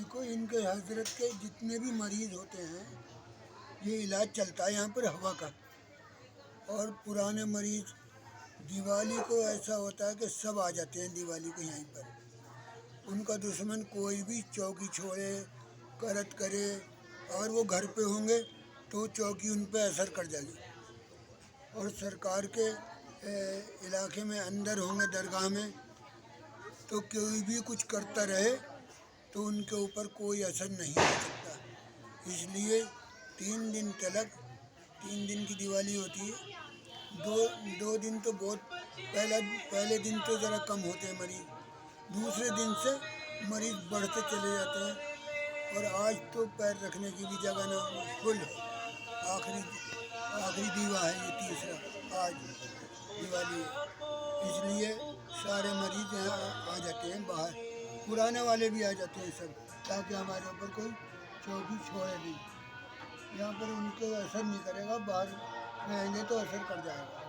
دیکھو ان کے حضرت کے جتنے بھی مریض ہوتے ہیں یہ علاج چلتا ہے یہاں پر ہوا کا، اور پرانے مریض دیوالی کو ایسا ہوتا ہے کہ سب آ جاتے ہیں دیوالی کو یہیں پر، ان کا دشمن کوئی بھی چوکی چھوڑے کرت کرے اور وہ گھر پہ ہوں گے تو چوکی ان پہ اثر کر جائے گی، اور سرکار کے علاقے میں اندر ہوں گے درگاہ میں تو کوئی بھی کچھ کرتا رہے تو ان کے اوپر کوئی اثر نہیں ہو سکتا، اس لیے 3 دن تلک 3 دن کی دیوالی ہوتی ہے، دو دن تو بہت پہلے دن تو ذرا کم ہوتے ہیں مریض، دوسرے دن سے مریض بڑھتے چلے جاتے ہیں، اور آج تو پیر رکھنے کی بھی جگہ نہ فل آخری دیوا ہے یہ تیسرا آج دیوالی ہے، اس لیے سارے مریض یہاں آ جاتے ہیں، باہر پرانے والے بھی آ جاتے ہیں سب، تاکہ ہمارے اوپر کوئی چوکی چھوڑے نہیں، یہاں پر ان کو اثر نہیں کرے گا، باہر رہیں گے تو اثر کر جائے گا۔